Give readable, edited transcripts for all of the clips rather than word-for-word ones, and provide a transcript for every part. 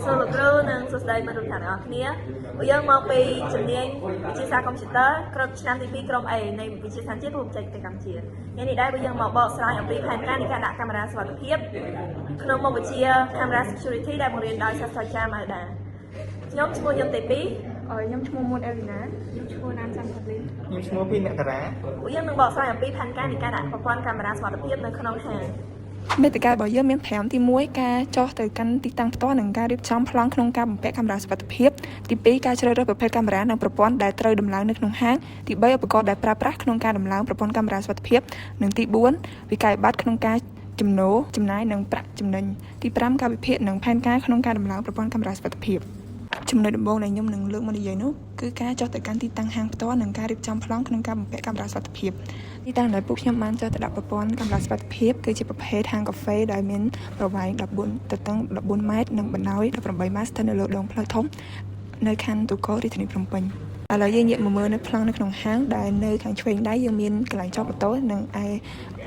សូលោកគ្រូនិងសួស្តីមិត្តរួមថ្នាក់ទាំងអស់គ្នាពួកយើងមកពីជំនាញវិទ្យាសាស្ត្រកុំព្យូទ័រក្រុមឆ្នាំទី2ក្រុម A នៃវិទ្យាសាស្ត្រជាតិរួមបច្ចេកទេសកម្ពុជាថ្ងៃនេះដែរពួកយើងមកបកស្រាយអំពីផែនការនៃការដាក់កាមេរ៉ាសុវត្ថិភាពក្នុងមុខវិជ្ជា Camera Security ដែលបង្រៀនដោយសាស្ត្រាចារ្យម៉ៅដាខ្ញុំឈ្មោះខ្ញុំទី2ខ្ញុំឈ្មោះមុនអេលវីណាខ្ញុំឈ្មោះណានសាន់ផាត់លីខ្ញុំឈ្មោះពីអ្នកតារាពួកយើងនឹងបកស្រាយអំពីផែនការនៃការដាក់ប្រព័ន្ធកាមេរ៉ាសុវត្ថិភាពនៅក្នុងហាងមេតិការបស់យើងមាន5ទី1ការចោះទៅកាន់ទីតាំងផ្ទាល់និងការរៀបចំប្លង់ក្នុងការបំពាក់កាមេរ៉ាសុវត្ថិភាពទី2ការជ្រើសរើសប្រភេទកាមេរ៉ានិងប្រព័ន្ធដែលត្រូវដំឡើងនៅក្នុងហាងទី3ឧបករណ៍ដែលប្រើប្រាស់ក្នុងការដំឡើងប្រព័ន្ធកាមេរ៉ាសុវត្ថិភាពនិងទី4វិក័យប័ត្រក្នុងការចំណូលចំណាយនិងប្រាក់ចំណេញទី5ការវិភាគនិងផែនការក្នុងការដំឡើងប្រព័ន្ធកាមេរ៉ាសុវត្ថិភាពចំណុចដំបូងដែលខ្ញុំនឹងលើកមកនិយាយនោះគឺការចុះទៅកាន់ទីតាំងហាងផ្ទាល់និងការរៀបចំប្លង់ក្នុងការបំពាក់កាមេរ៉ាសុវត្ថិភាពទីតាំងដែលពួកខ្ញុំបានចុះទៅដាក់ប្រព័ន្ធកាមេរ៉ាសុវត្ថិភាពគឺជាប្រភេទហាងកាហ្វេដែលមានប្រវែង14ទៅ14ម៉ែត្រនិងបណ្ដោយ18ម៉ែត្រស្ថិតនៅលើដងផ្លូវធំនៅខណ្ឌទូកោរាជធានីភ្នំពេញឥឡូវយើងងាកមកមើលនៅប្លង់នៅក្នុងហាងដែលនៅខាងឆ្វេងដៃយើងមានកន្លែងចតម៉ូតូនិងឯ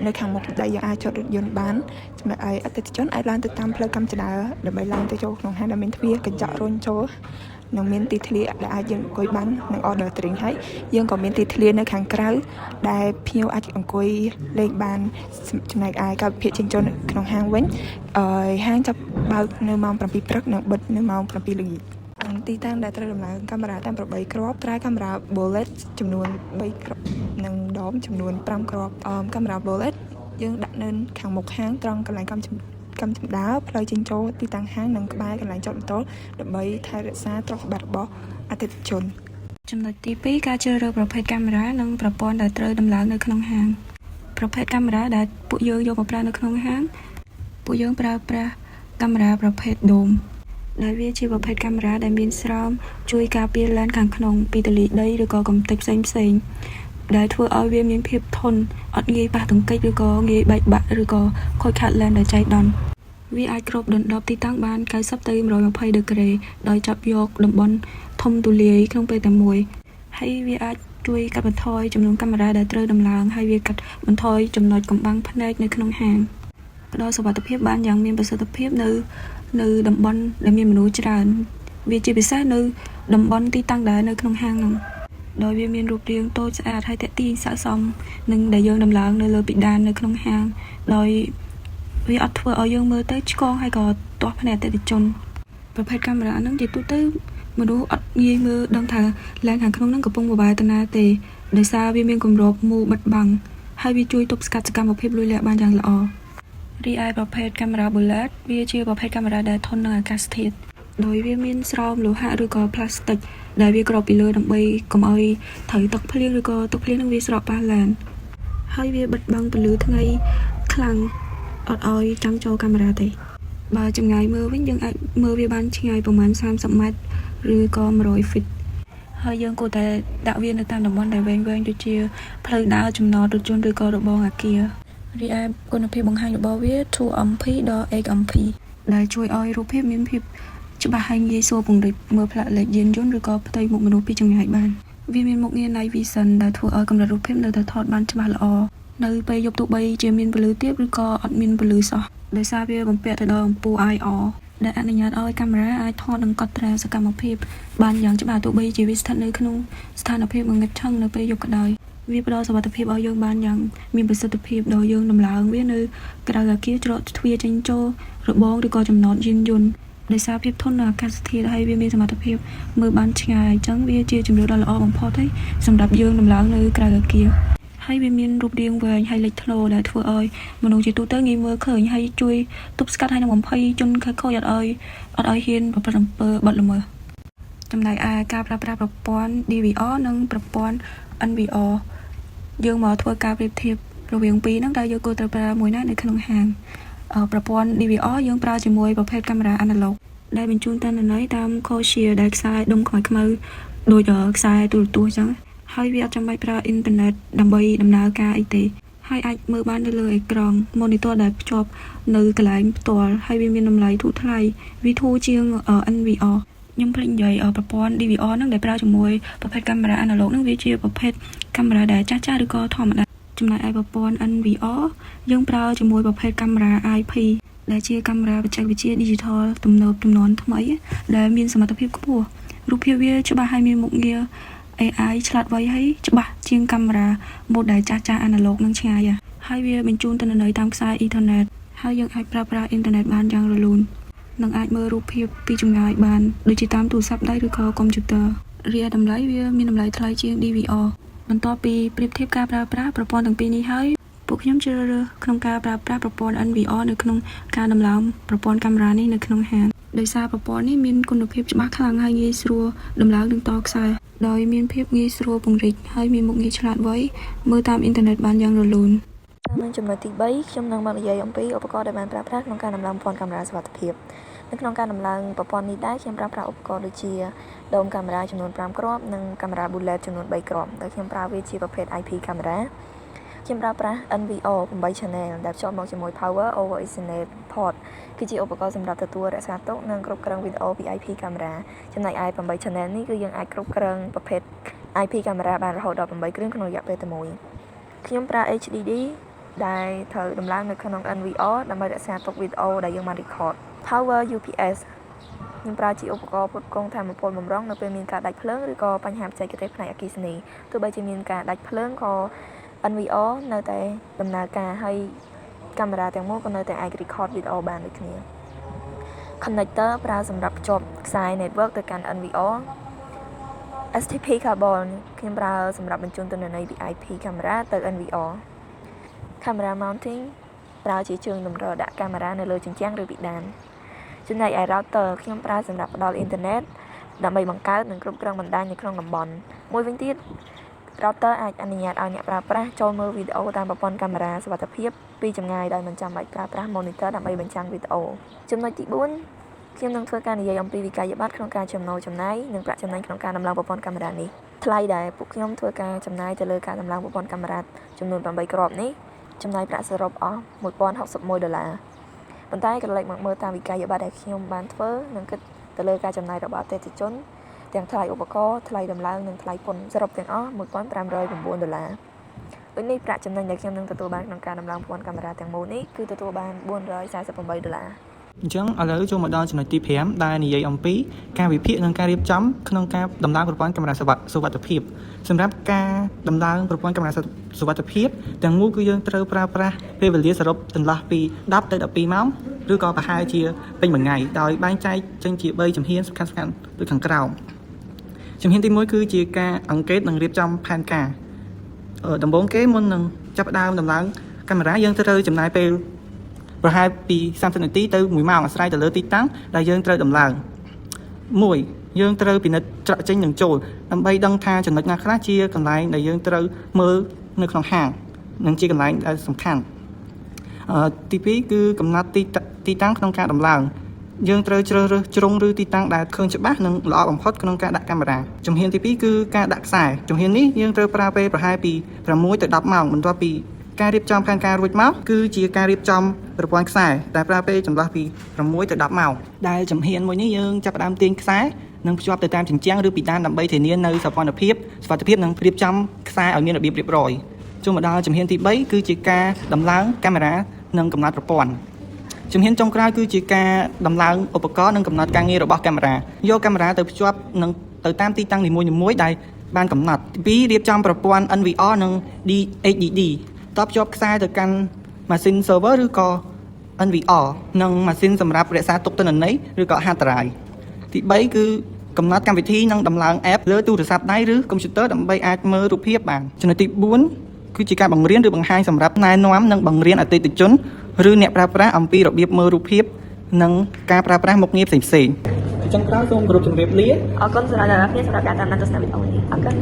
នៅខាងមុខដែលយើងអាចចតរថយន្តបានចំណែកឯអតិថិជនអាចឡើងទៅតាមផ្លូវកម្មចនាដើម្បីឡើងទៅចូលក្នុងហាងដែលមានទ្វារកញ្ចក់រុញចូលនិងមានទីធ្លាដែលអាចយើងអង្គុយបាននិង order drink ហើយយើងក៏មានទីធ្លានៅខាងក្រៅដែលភ្ញៀវអាចអង្គុយលេងបានចំណែកឯការវិភាគជាជនក្នុងហាងវិញហាងចាប់បើកនៅម៉ោង7ព្រឹកនិងបិទនៅម៉ោង7ល្ងាចទីតាំងដែលត្រូវដំឡើងកាមេរ៉ាតាម8គ្រាប់ត្រាយកាមេរ៉ា bullet ចំនួន3គ្រាប់និងដមចំនួន5គ្រាប់កាមេរ៉ា bullet យើងដាក់នៅខាងមុខហាងត្រង់កន្លែងកំចម្ដាផ្លូវចេញចូលទីតាំងហាងនិងក្បែរកន្លែងចតម៉ូតូដើម្បីថែរក្សាទ្រព្យសម្បត្តិរបស់អតិថិជនចំណុចទី2ការជ្រើសរើសប្រភេទកាមេរ៉ានិងប្រព័ន្ធដែលត្រូវដំឡើងនៅក្នុងហាងប្រភេទកាមេរ៉ាដែលពួកយើងយកមកប្រើនៅក្នុងហាងពួកយើងប្រើប្រាស់កាមេរ៉ាប្រភេទ dome ដែលវាជាប្រភេទកាមេរ៉ាដែលមានស្រោមជួយការពារឡេនខាងក្នុងពីទលាយដីឬក៏កម្ទេចផ្សេងដែលធ្វើឲ្យវាមានភាពធន់អត់ងាយប៉ះទង្គិចឬក៏ងាយបែកបាក់ឬក៏ខូចខាតឡេនដោយចៃដន្យវាអាចគ្របដណ្ដប់ទីតាំងបាន90ទៅ120ដឺក្រេដោយចាប់យកតំបន់ធំទូលាយក្នុងពេលតែមួយហើយវាអាចជួយកាត់បន្ថយចំនួនកាមេរ៉ាដែលត្រូវដំឡើងហើយវាកាត់បន្ថយចំណុចកំបាំងភ្នែកនៅក្នុងហាងផ្ដល់សុវត្ថិភាពបានយ៉ាងមានប្រសិទ្ធភាពនៅតំបន់ដែលមានមនុស្សច្រើនវាជាពិសេសនៅតំបន់ទីតាំងដែលនៅក្នុងហាងនោះដោយវាមានរូបរាងតូចស្អាតហើយទាក់ទាញស័ក្តិសមនឹងដែលយើងដំឡើងនៅលើពិដាននៅក្នុងហាងដោយវាអត់ធ្វើឲ្យយើងមើលទៅឆ្កងហើយក៏ទាស់ភ្នែកអតិថិជនប្រភេទកាមេរ៉ាហ្នឹងជាទូទៅមនុស្សអត់ងាយមើលដឹងថាឡេនខាងក្នុងហ្នឹងកំពុងបបែរទៅណាទេដោយសារវាមានគម្របមូលបិទបាំងហើយវាជួយទប់ស្កាត់សកម្មភាពលួចលាក់បានយ៉ាងល្អរីឯប្រភេទកាមេរ៉ា bullet វាជាប្រភេទកាមេរ៉ាដែលធន់នឹងអាកាសធាតុដោយវាមានស្រោមលោហៈឬក៏ផ្លាស្ទិកដែលវាគ្របពីលើដើម្បីកុំឲ្យត្រូវទឹកភ្លៀងឬក៏ទឹកភ្លៀងនឹងវាស្រកប៉ះឡេនហើយវាបិទបាំងពន្លឺថ្ងៃខ្លាំងអត់ឲ្យចាំងចូលកាមេរ៉ាទេបើចម្ងាយមើលវិញយើងអាចមើលវាបានឆ្ងាយប្រហែល30ម៉ែត្រឬក៏100 feet ហើយយើងគួរតែដាក់វានៅតាមតំបន់ដែលវែងៗដូចជាផ្លូវដើរចំណតរថយន្តឬក៏របងអគាររីឯគុណភាពបង្ហាញរបស់វា 2MP ដល់ 8MP ដែលជួយឲ្យរូបភាពមានភាពច្បាស់ហើយងាយស្រួលពង្រីកមើលផ្លាកលេខយានយន្តឬក៏ផ្ទៃមុខមនុស្សពីចម្ងាយបានវាមានមុខងារ Night Vision ដែលធ្វើឲ្យកម្រិតរូបភាពនៅតែថតបានច្បាស់ល្អនៅពេលយប់ទោះបីជាមានពន្លឺទាបឬក៏អត់មានពន្លឺសោះដោយសារវាបំពាក់ទៅដោយអំពូល IR ដែលអនុញ្ញាតឲ្យកាមេរ៉ាអាចថតនិងកត់ត្រាសកម្មភាពបានយ៉ាងច្បាស់ទោះបីជាវាស្ថិតនៅក្នុងស្ថានភាពងងឹតឆឹងនៅពេលយប់ក៏ដោយវាផ្ដល់សុវត្ថិភាពឲ្យយើងបានយ៉ាងមានប្រសិទ្ធភាពដោយយើងដំឡើងវានៅក្រៅអគារច្រកទ្វារចេញចូលរបងឬក៏ចំណតយានយន្តដោយសារភាពធន់នឹងអាកាសធាតុហើយវាមានសមត្ថភាពមើលបានឆ្ងាយអញ្ចឹងវាជាជម្រើសដ៏ល្អបំផុតហើយសម្រាប់យើងដំឡើងនៅក្រៅអគារហើយវាមានរូបរាងវែងហើយលេចធ្លោដែលធ្វើឲ្យមនុស្សជាទូទៅងាយមើលឃើញហើយជួយទប់ស្កាត់ហើយនឹងបំភ័យជនខិលខូចអត់ឲ្យហ៊ានប្រព្រឹត្តអំពើបទល្មើសចំណែកឯការប្រើប្រាស់ប្រព័ន្ធ DVR និងប្រព័ន្ធ NVR យើងមកធ្វើការប្រៀបធៀបរវាងពីរហ្នឹងតើយើងគួរត្រូវប្រើមួយណានៅក្នុងហាងប្រព័ន្ធ DVR យើងប្រើជាមួយប្រភេទកាមេរ៉ា analog ដែលបញ្ជូនទិន្នន័យតាម coaxial ដែលខ្សែដុំខ្មៅៗដូចខ្សែទូរទស្សន៍អញ្ចឹងហើយវាអត់ចាំបាច់ប្រើអ៊ីនធឺណិតដើម្បីដំណើរការអីទេហើយអាចមើលបាននៅលើអេក្រង់ monitor ដែលភ្ជាប់នៅកន្លែងផ្ទាល់ហើយវាមានតម្លៃធូរថ្លៃវាធូរជាង NVR ខ្ញុំភ្លេចនិយាយប្រព័ន្ធ DVR ហ្នឹងដែលប្រើជាមួយប្រភេទកាមេរ៉ា analog ហ្នឹងវាជាប្រភេទកាមេរ៉ាដែលចាស់ៗឬក៏ធម្មតាចំណែកឯប្រព័ន្ធ NVR យើងប្រើជាមួយប្រភេទកាមេរ៉ា IP ដែលជាកាមេរ៉ាបច្ចេកវិទ្យា digital ទំនើបចំនួនថ្មីដែលមានសមត្ថភាពខ្ពស់រូបភាពវាច្បាស់ហើយមានមុខងារ AI ឆ្លាតវៃហើយច្បាស់ជាងកាមេរ៉ាម៉ូដដែលចាស់អាណាឡុកនិងឆ្ងាយហើយវាបញ្ជូនទិន្នន័យតាមខ្សែអ៊ីនធឺណិតហើយយើងអាចប្រើប្រាស់អ៊ីនធឺណិតបានយ៉ាងរលូននិងអាចមើលរូបភាពពីចម្ងាយបានដូចជាតាមទូរស័ព្ទដៃឬក៏កុំព្យូទ័ររីឯតម្លៃវាមានតម្លៃថ្លៃជាង DVR បន្ទាប់ពីប្រៀបធៀបការប្រើប្រាស់ប្រព័ន្ធទាំងពីរនេះហើយពួកខ្ញុំជ្រើសរើសក្នុងការប្រើប្រាស់ប្រព័ន្ធ NVR នៅក្នុងការដំឡើងប្រព័ន្ធកាមេរ៉ានេះនៅក្នុងហាងដោយសារប្រព័ន្ធនេះមានគុណភាពច្បាស់ខ្លាំងហើយងាយស្រួលដំឡើងនិងតខ្សែដោយមានភាពងាយស្រួលពង្រីកហើយមានមុខងារឆ្លាតវៃមើលតាមអ៊ីនធឺណិតបានយ៉ាងរលូននៅចំណុចទី3ខ្ញុំនឹងមកនិយាយអំពីឧបករណ៍ដែលបានប្រើប្រាស់ក្នុងការដំឡើងប្រព័ន្ធកាមេរ៉ាសុវត្ថិភាពនៅក្នុងការដំឡើងប្រព័ន្ធនេះដែរខ្ញុំប្រើប្រាស់ឧបករណ៍ដូចជាដុំកាមេរ៉ាចំនួន5គ្រាប់និងកាមេរ៉ា bullet ចំនួន3គ្រាប់ដែលខ្ញុំប្រើវាជាប្រភេទ IP កាមេរ៉ាខ្ញុំប្រើប្រាស់ NVR 8 channel ដែលភ្ជាប់មកជាមួយ Power over Ethernet port គឺជាឧបករណ៍សម្រាប់ទទួលរក្សាទុកនិងគ្រប់គ្រងវីដេអូពី IP កាមេរ៉ាចំណែកឯ8 channel នេះគឺយើងអាចគ្រប់គ្រងប្រភេទ IP កាមេរ៉ាបានរហូតដល់8គ្រឿងក្នុងរយៈពេលតែមួយខ្ញុំប្រើ HDD ដែលត្រូវដំឡើងនៅក្នុង NVR ដើម្បីរក្សាទុកវីដេអូដែលយើងបាន record Power UPS ខ្ញុំប្រើជាឧបករណ៍ផ្គត់ផ្គង់ថាមពលបម្រុងនៅពេលមានការដាច់ភ្លើងឬក៏បញ្ហាបច្ចេកទេសផ្នែកអគ្គិសនីទោះបីជាមានការដាច់ភ្លើងក៏ NVR នៅតែដំណើរការហើយកាមេរ៉ាទាំងមូលក៏នៅតែអាច record វីដេអូបានដូចគ្នា Connector ប្រើសម្រាប់ភ្ជាប់ខ្សែ network ទៅកាន់ NVR STP cable ខ្ញុំប្រើសម្រាប់បញ្ជូនទិន្នន័យពី IP កាមេរ៉ាទៅ NVR Camera mounting ប្រើជាជើងតម្រូវដាក់កាមេរ៉ានៅលើជញ្ជាំងឬពិដានចំណែកឯ router ខ្ញុំប្រើសម្រាប់ផ្ដល់អ៊ីនធឺណិតដើម្បីបង្កើតនិងគ្រប់គ្រងបណ្ដាញនៅក្នុងតំបន់មួយវិញទៀត router អាចអនុញ្ញាតឲ្យអ្នកប្រើប្រាស់ចូលមើលវីដេអូតាមប្រព័ន្ធកាមេរ៉ាសុវត្ថិភាពពីចម្ងាយដោយមិនចាំបាច់ប្រើប្រាស់ monitor ដើម្បីបញ្ចាំងវីដេអូចំណុចទី4ខ្ញុំនឹងធ្វើការនិយាយអំពីវិក័យប័ត្រក្នុងការចំណូលចំណាយនិងប្រាក់ចំណេញក្នុងការដំឡើងប្រព័ន្ធកាមេរ៉ានេះថ្លៃដែលពួកខ្ញុំធ្វើការចំណាយទៅលើការដំឡើងប្រព័ន្ធកាមេរ៉ាចំនួន8គ្រាប់នេះចំណាយប្រាក់សរុបអស់$1061ប៉ុន្តែក្រឡេកមកមើលតាមវិក័យប័ត្រដែលខ្ញុំបានធ្វើនិងគិតទៅលើការចំណាយរបស់អតិថិជនទាំងថ្លៃឧបករណ៍ថ្លៃដំឡើងនិងថ្លៃពន្ធសរុបទាំងអស់$1509ដូចនេះប្រាក់ចំណេញដែលខ្ញុំនឹងទទួលបានក្នុងការដំឡើងប្រព័ន្ធកាមេរ៉ាទាំងមូលនេះគឺទទួលបាន$448អញ្ចឹងឥឡូវចូលមកដល់ចំណុចទី5ដែលនិយាយអំពីការវិភាគនិងការរៀបចំក្នុងការដំឡើងប្រព័ន្ធកាមេរ៉ាសុវត្ថិភាពសម្រាប់ការដំឡើងប្រព័ន្ធកាមេរ៉ាសុវត្ថិភាពទាំងមូលគឺយើងត្រូវប្រើប្រាស់ពេលវេលាសរុបចន្លោះពី10ទៅ12ម៉ោងឬក៏ប្រហែលជាពេញមួយថ្ងៃដោយបែងចែកចេញជា3ជំហានសំខាន់ៗដូចខាងក្រោមជំហានទី1គឺជាការអង្កេតនិងរៀបចំផែនការដំបូងគេមុននឹងចាប់ផ្ដើមដំឡើងកាមេរ៉ាយើងត្រូវចំណាយពេលប្រហែលពី30នាទីទៅ1ម៉ោងអាស្រ័យទៅលើទីតាំងដែលយើងត្រូវដំឡើង1យើងត្រូវពិនិត្យច្រកចេញនិងចូលដើម្បីដឹងថាចំណុចណាខ្លះជាកន្លែងដែលយើងត្រូវមើលនៅក្នុងហាងនិងជាកន្លែងដែលសំខាន់ទី2គឺកំណត់ទីតាំងក្នុងការដំឡើងយើងត្រូវជ្រើសរើសជ្រុងឬទីតាំងដែលឃើញច្បាស់និងល្អបំផុតក្នុងការដាក់កាមេរ៉ាជំហានទី2គឺការដាក់ខ្សែជំហាននេះយើងត្រូវប្រើពេលប្រហែលពី6ទៅ10ម៉ោងបន្ទាប់ពីការរៀបចំផែនការរួចមកគឺជាការរៀបចំប្រព័ន្ធខ្សែដែលប្រើពេលចន្លោះពី6ទៅ10ម៉ោងដែលជំហានមួយនេះយើងចាប់ផ្ដើមទាញខ្សែនិងភ្ជាប់ទៅតាមជញ្ជាំងឬពីដានដើម្បីធានានៅសោភ័ណភាពសុវត្ថិភាពនិងរៀបចំខ្សែឲ្យមានរបៀបរៀបរយចូលមកដល់ជំហានទី3គឺជាការដំឡើងកាមេរ៉ានិងកំណត់ប្រព័ន្ធជំហានចុងក្រោយគឺជាការដំឡើងឧបករណ៍និងកំណត់ការងាររបស់កាមេរ៉ាយកកាមេរ៉ាទៅភ្ជាប់នឹងទៅតាមទីតាំងនីមួយៗដែលបានកំណត់ទី2រៀបចំប្រព័ន្ធ NVR និង HDD តភ្ជាប់ខ្សែទៅកាន់ម៉ាស៊ីន server ឬក៏ NVR និងម៉ាស៊ីនសម្រាប់រក្សាទុកទិន្នន័យឬក៏ hard drive ទី3គឺកំណត់កម្មវិធីនិងដំឡើង app លើទូរស័ព្ទដៃឬកុំព្យូទ័រដើម្បីអាចមើលរូបភាពបានចំណុចទី4គឺជាការបង្រៀនឬបង្ហាញសម្រាប់ណែនាំនិងបង្រៀនអតិថិជនឬអ្នកប្រើប្រាស់អំពីរបៀបមើលរូបភាពនិងការប្រើប្រាស់មុខងារផ្សេងៗចុងក្រោយសូមគោរពជម្រាបលាអរគុណសម្រាប់អ្នកនរគ្នាសម្រាប់ការតាមដានទស្សនាវីដេអូនេះអរគុណ